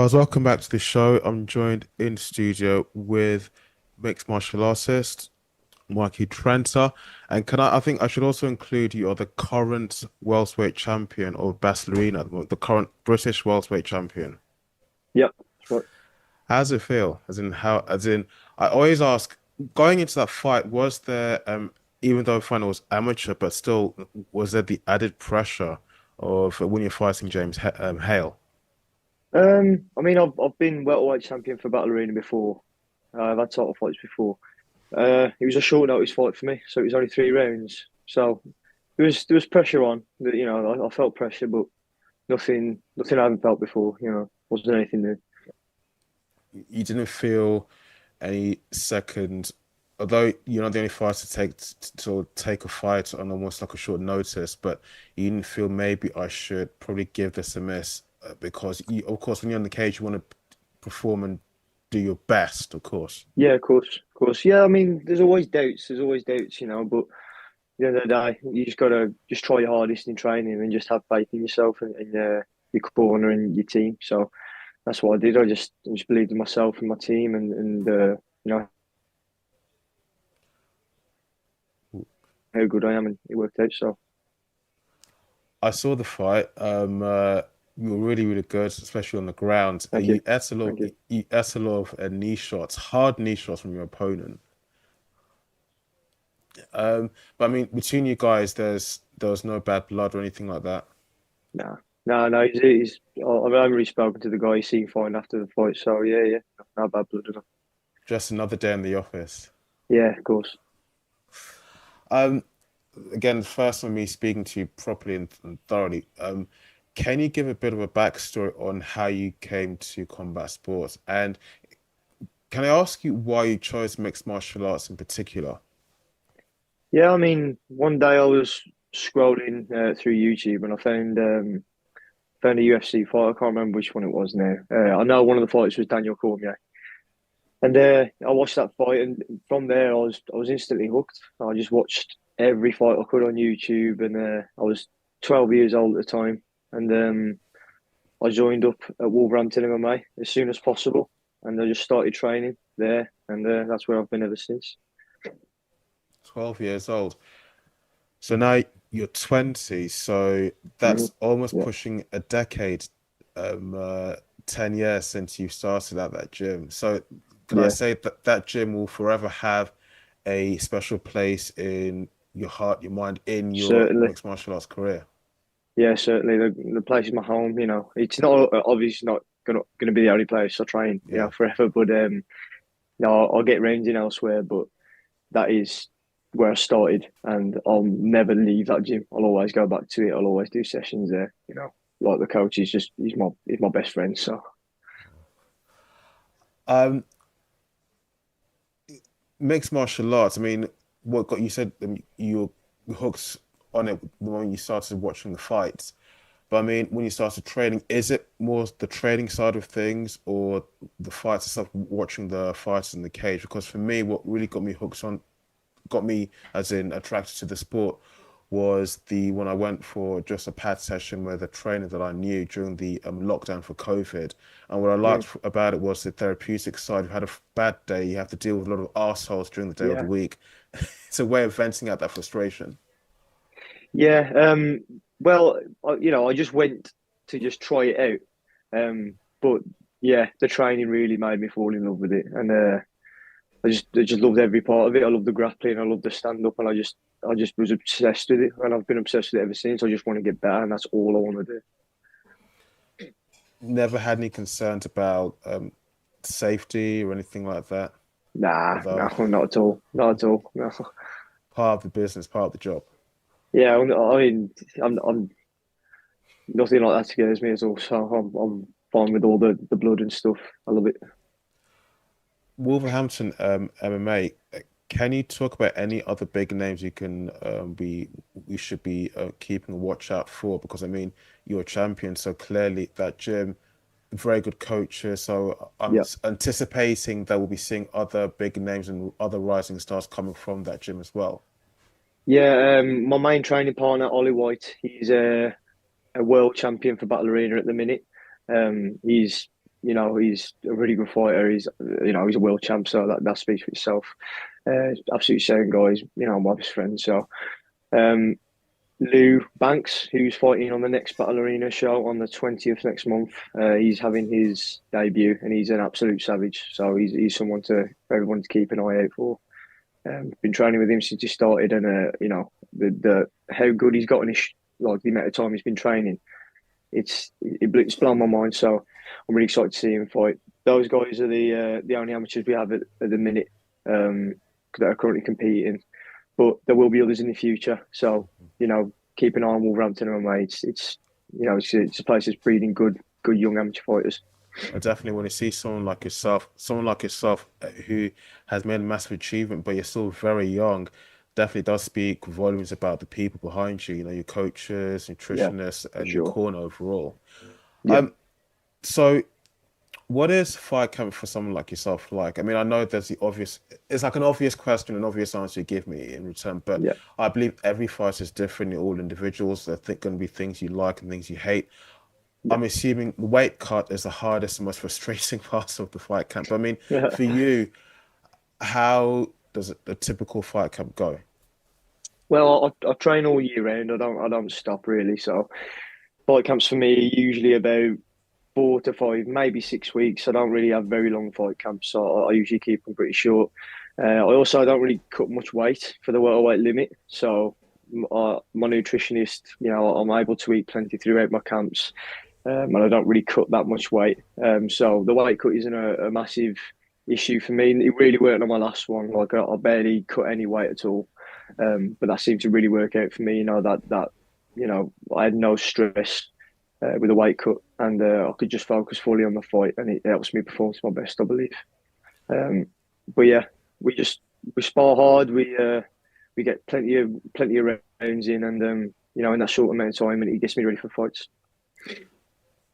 Guys, welcome back to the show. I'm joined in studio with mixed martial artist Mikey Tranter, and I think I should also include you are the current welterweight champion of Barcelona, the current British welterweight champion. Yep. Right. How does it feel? I always ask, going into that fight, was there, even though the final was amateur, but still, was there the added pressure of when you're fighting Hale? I mean, I've been welterweight champion for Battle Arena before. I've had title fights before. It was a short notice fight for me, so it was only 3 rounds. So there was pressure on. I felt pressure, but nothing I haven't felt before. Wasn't anything new. You didn't feel any second, although you're not the only fighter to take a fight on almost like a short notice, but you didn't feel maybe I should probably give this a miss because of course, when you're on the cage, you want to perform and do your best, of course. Yeah, of course. Yeah, I mean, there's always doubts. There's always doubts, but at the end of the day, you just gotta just try your hardest in training and just have faith in yourself and your corner and your team. So that's what I did. I just believed in myself and my team, and you know how good I am, and it worked out. So I saw the fight. You were really, really good, especially on the ground. thank you, thank you. You ate a lot of knee shots, hard knee shots from your opponent. But I mean, between you guys, there was no bad blood or anything like that. No, no. I've only really spoken to the guy. He's seen fine after the fight. So yeah, yeah, no bad blood enough. Just another day in the office. Yeah, of course. Um, Again, first time me speaking to you properly and thoroughly. Can you give a bit of a backstory on how you came to combat sports? And can I ask you why you chose mixed martial arts in particular? Yeah, I mean, one day I was scrolling through YouTube and I found a UFC fight. I can't remember which one it was now. I know one of the fighters was Daniel Cormier, and I watched that fight, and from there I was instantly hooked. I just watched every fight I could on YouTube, and I was 12 years old at the time, and I joined up at Wolverhampton MMA as soon as possible, and I just started training there, and that's where I've been ever since. 12 years old. So now you're 20, so Hmm. that's almost Yeah, pushing a decade, 10 years since you started at that gym. So can I yeah, say that that gym will forever have a special place in your heart, your mind, in your certainly. mixed martial arts career? Yeah, certainly. The place is my home. It's not obviously not gonna be the only place I train, Yeah. forever. But no, I'll get rounds in elsewhere. But that is where I started, and I'll never leave that gym. I'll always go back to it. I'll always do sessions there. Like the coach is just he's my best friend. So Um, Mixed martial arts, I mean, what got you said you were hooked on it the moment you started watching the fights. But I mean, when you started training, is it more the training side of things or the fights itself, watching the fights in the cage? Because for me, what really got me as in attracted to the sport was the when I went for just a pad session with a trainer that I knew during the lockdown for COVID. And what I mm, liked about it was the therapeutic side. You had a bad day, you have to deal with a lot of assholes during the day of the yeah, week. It's a way of venting out that frustration. yeah. Well, I just went to just try it out. But yeah, the training really made me fall in love with it, and I just loved every part of it. I loved the grappling, I loved the stand up, and I just was obsessed with it, and I've been obsessed with it ever since. I just want to get better, and that's all I want to do. Never had any concerns about safety or anything like that. Nah, no, Although not at all, not at all. No. part of the business, part of the job. Yeah, I mean, I'm nothing like that scares me at all. So I'm fine with all the blood and stuff. I love it. Wolverhampton MMA. Can you talk about any other big names you can we should be keeping a watch out for? Because I mean, you're a champion, so clearly that gym, very good coaches. So I'm Yeah, anticipating that we'll be seeing other big names and other rising stars coming from that gym as well. yeah. My main training partner, Ollie White, he's a world champion for Battle Arena at the minute. He's he's a really good fighter. He's a world champ, so that speaks for itself. Absolutely same guy. My best friend. So, um, Lou Banks, who's fighting on the next Battle Arena show on the 20th next month. He's having his debut, and he's an absolute savage. So he's someone for everyone to keep an eye out for. Been training with him since he started, and the how good he's gotten, like the amount of time he's been training, it's blown my mind. So I'm really excited to see him fight. Those guys are the only amateurs we have at the minute that are currently competing, but there will be others in the future. So keep an eye on Wolverhampton MMA. It's a place that's breeding good young amateur fighters. I definitely want to see someone like yourself who has made a massive achievement, but you're still very young. Definitely does speak volumes about the people behind you, your coaches, Yeah, nutritionists, for and your sure. corner overall. Yeah, Um, so what is fight camp for someone like yourself like? I mean, I know there's it's like an obvious question, an obvious answer you give me in return, but yeah, I believe every fight is different. You're all individuals. There are going to be things you like and things you hate. yeah. I'm assuming the weight cut is the hardest and most frustrating part of the fight camp. But I mean, for you, how does a typical fight camp go? Well, I train all year round. I don't stop really. So fight camps for me are usually about 4 to 5, maybe 6 weeks. I don't really have very long fight camps, so I usually keep them pretty short. I also don't really cut much weight for the welterweight limit, so my nutritionist, I'm able to eat plenty throughout my camps, and I don't really cut that much weight. So the weight cut isn't a massive issue for me. It really worked on my last one. Like I barely cut any weight at all, but that seemed to really work out for me. I had no stress with a weight cut, and I could just focus fully on the fight, and it helps me perform to my best, I believe. Um, but yeah, we spar hard. We get plenty of rounds in, and in that short amount of time, and it gets me ready for fights.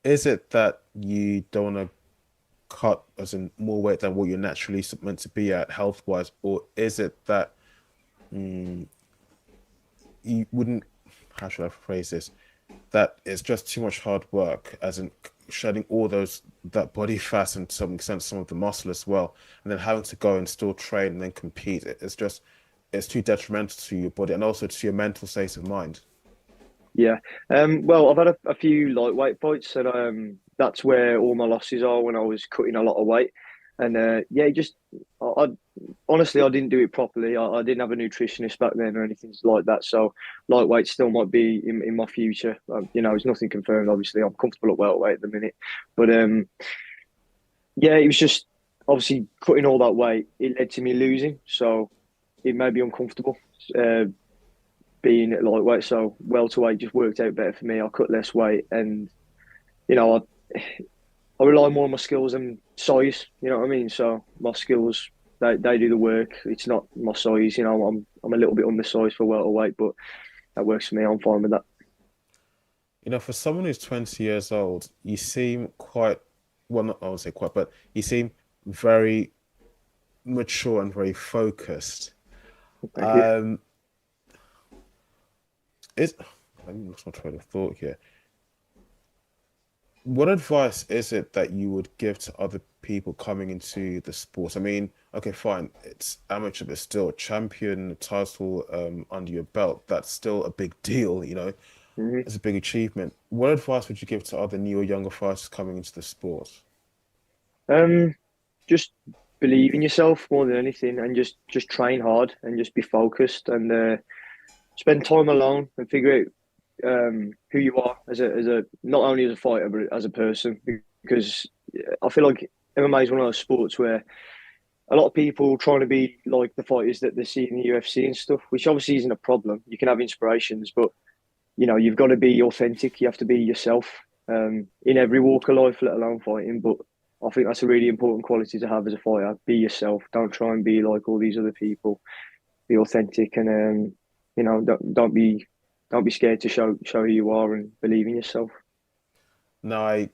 Is it that you don't want to cut as in more weight than what you're naturally meant to be at health wise, or is it that you wouldn't, how should I phrase this? That it's just too much hard work, as in shedding all that body fat and to some extent some of the muscle as well, and then having to go and still train and then compete. It's too detrimental to your body and also to your mental state of mind. Yeah. Well, I've had a few lightweight fights, and that's where all my losses are when I was cutting a lot of weight. And yeah, I honestly I didn't do it properly. I didn't have a nutritionist back then or anything like that. So lightweight still might be in my future. It's nothing confirmed. Obviously, I'm comfortable at welterweight at the minute, but yeah, it was just obviously cutting all that weight. It led to me losing, so it made me uncomfortable. Uh, Being at lightweight, so welterweight just worked out better for me. I cut less weight, and you know, I rely more on my skills and size. You know what I mean? So my skills, they do the work. It's not my size. I'm a little bit undersized for welterweight, but that works for me. I'm fine with that. For someone who's 20 years old, you seem quite, well, not I would say quite, but you seem very mature and very focused. Thank you. Um, is Let me lost my train of thought here. What advice is it that you would give to other people coming into the sport? I mean, okay, fine, it's amateur, but still champion title under your belt. That's still a big deal. hmm It's a big achievement. What advice would you give to other new or younger fighters coming into the sport? Um, just believe in yourself more than anything, and just train hard and just be focused and spend time alone and figure out who you are as a not only as a fighter but as a person, because I feel like MMA is one of those sports where a lot of people trying to be like the fighters that they see in the UFC and stuff, which obviously isn't a problem. You can have inspirations, but you've got to be authentic. You have to be yourself in every walk of life, let alone fighting. But I think that's a really important quality to have as a fighter. Be yourself. Don't try and be like all these other people. Be authentic, and don't be scared to show who you are and believe in yourself. Now,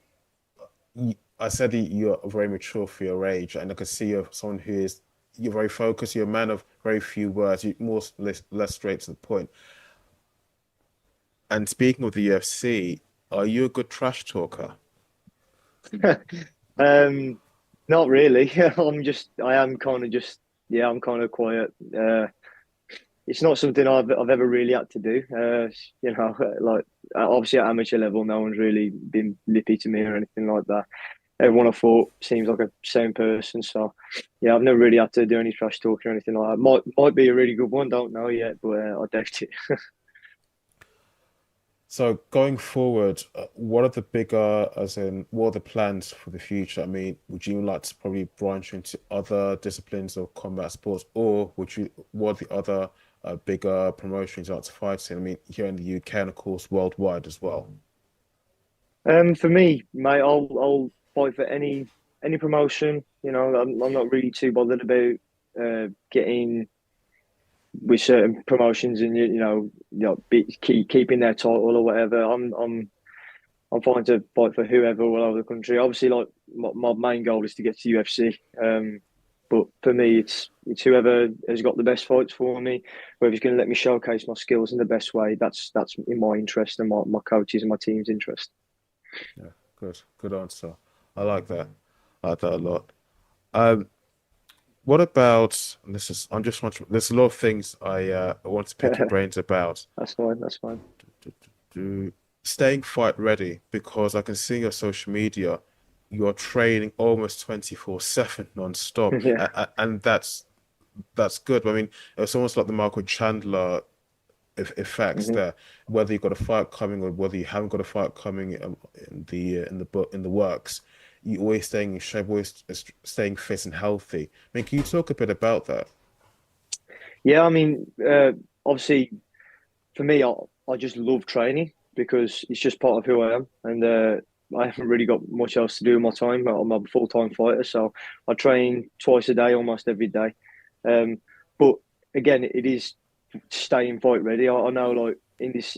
I said that you're very mature for your age, and I can see you're someone you're very focused. You're a man of very few words. You're less straight to the point. And speaking of the UFC, are you a good trash talker? Um, Not really. I am kind of just, yeah, I'm kind of quiet. It's not something I've ever really had to do. Like obviously at amateur level, no one's really been lippy to me or anything like that. Everyone I fought seems like a same person. So yeah, I've never really had to do any trash talking or anything like that. Might be a really good one, don't know yet, but I doubt it. So going forward, what are the bigger, as in, what are the plans for the future? I mean, would you like to probably branch into other disciplines of combat sports, or what are the other bigger promotions you like to fight in? I mean, here in the UK and of course worldwide as well. For me, mate, I'll fight for any promotion. You know, I'm not really too bothered about getting with certain promotions and keeping their title or whatever. I'm fine to fight for whoever all over the country. Obviously, like my main goal is to get to UFC. But for me, it's whoever has got the best fights for me, whoever's going to let me showcase my skills in the best way. That's in my interest and my coaches and my team's interest. Yeah, good answer. I like that. I like that a lot. Um, what about, and this is, I'm just wondering, there's a lot of things I want to pick your brains about. That's fine. That's fine. Do staying fight ready, because I can see your social media, you're training almost 24/7 non-stop, Yeah. and that's good. I mean, it's almost like the Michael Chandler effects hmm there. Whether you've got a fight coming or whether you haven't got a fight coming in the book in the works, you always staying in shape, always staying fit and healthy. I mean, can you talk a bit about that? Yeah. I mean, obviously, for me, I just love training because it's just part of who I am, and I haven't really got much else to do with my time. I'm a full time fighter, so I train twice a day, almost every day. But again, it is staying fight ready. I know, like in this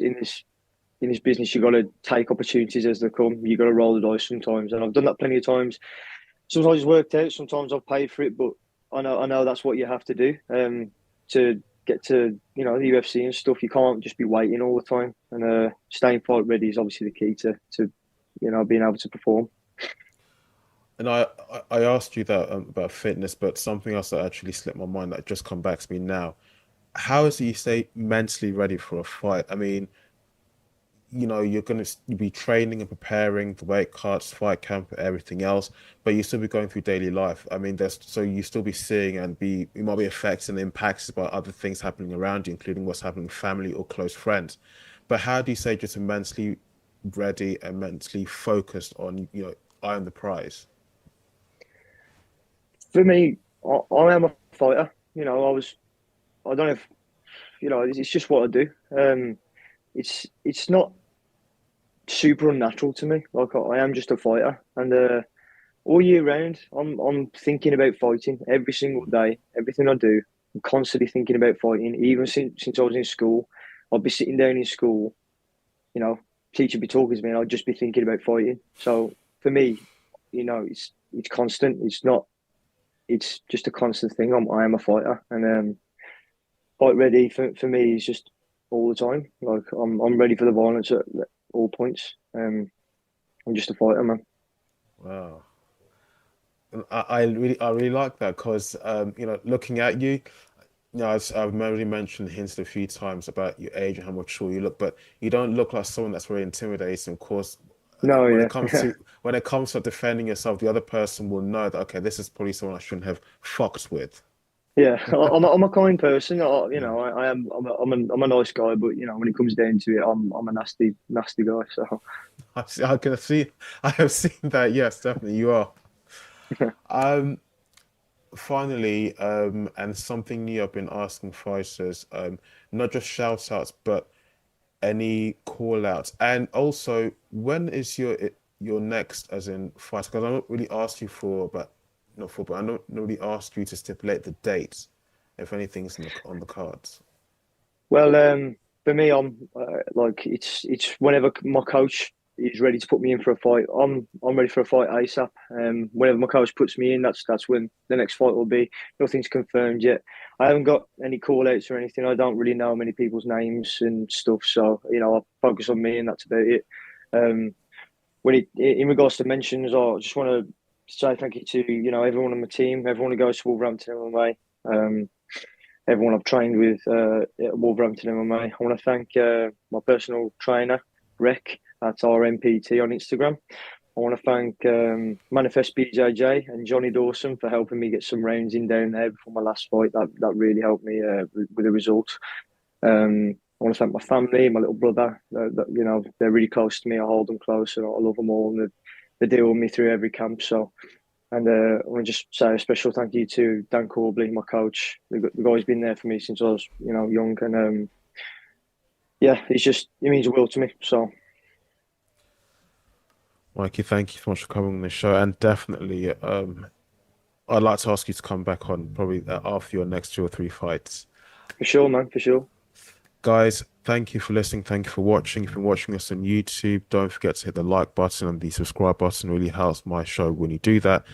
business, you got to take opportunities as they come. You got to roll the dice sometimes, and I've done that plenty of times. Sometimes it's worked out. Sometimes I've paid for it, but I know that's what you have to do to get to the UFC and stuff. You can't just be waiting all the time, and staying fight ready is obviously the key to being able to perform. And I asked you that about fitness, but something else that actually slipped my mind that just come back to me now. How is it you stay mentally ready for a fight? I mean, you're going to be training and preparing the weight cuts, fight camp, everything else, but you still be going through daily life. I mean, there's so you still be seeing and you might be affected and impacted by other things happening around you, including what's happening with family or close friends. But how do you say just mentally ready and mentally focused on, I am the prize? For me, I am a fighter. I don't know if it's just what I do. It's not super unnatural to me. Like I am just a fighter, and all year round, I'm thinking about fighting every single day. Everything I do, I'm constantly thinking about fighting. Even since I was in school, I'd be sitting down in school, you know, teacher be talking to me, and I'd just be thinking about fighting. So for me, it's constant. It's not. It's just a constant thing. I am a fighter, and fight ready for me is just all the time. Like I'm ready for the violence at all points. I'm just a fighter, man. Wow. I really like that because looking at you, I've already mentioned hinted a few times about your age and how mature you look, but you don't look like someone that's very intimidating. Of course, No, when yeah, it comes yeah, to defending yourself, the other person will know that okay, this is probably someone I shouldn't have fucked with. yeah. I'm a kind person. Yeah. I am. I'm a nice guy, but when it comes down to it, I'm a nasty guy. So I can see, I have seen that. Yes, definitely, you are. Um, Finally, and something new I've been asking fighters, not just shout outs, but any call outs. And also, when is your next, as in fight? Because I don't really ask you for, but not for, but I don't really ask you to stipulate the dates if anything's on the cards. well, for me, I'm like it's whenever my coach is ready to put me in for a fight, I'm ready for a fight ASAP. Whenever my coach puts me in, that's when the next fight will be. Nothing's confirmed yet. I haven't got any call outs or anything. I don't really know many people's names and stuff, so I focus on me, and that's about it. Um, when it in regards to mentions, I just want to say thank you to, everyone on my team, everyone who goes to Wolverhampton MMA, everyone I've trained with at Wolverhampton MMA. I want to thank my personal trainer, Rick. That's RMPT on Instagram. I want to thank Manifest BJJ and Johnny Dawson for helping me get some rounds in down there before my last fight. That really helped me with the results. I want to thank my family, my little brother. They're really close to me. I hold them close, and I love them all, and they deal with me through every camp. So, and I want to just say a special thank you to Dan Corbley, my coach. The guy's been there for me since I was, young, and he means the world to me. So. Mikey, thank you so much for coming on the show, and definitely, I'd like to ask you to come back on probably after your next 2 or 3 fights. For sure, man, for sure. Guys, thank you for listening. Thank you for watching. If you've been watching us on YouTube, don't forget to hit the like button and the subscribe button. It really helps my show when you do that.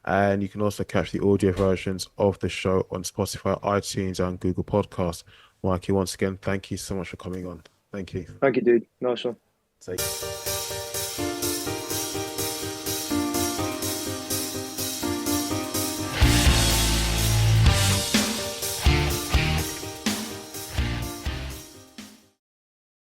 And you can also catch the audio versions of the show on Spotify, iTunes, and Google Podcasts. Mikey, once again, thank you so much for coming on. Thank you. Thank you, dude. Nice one. Take care.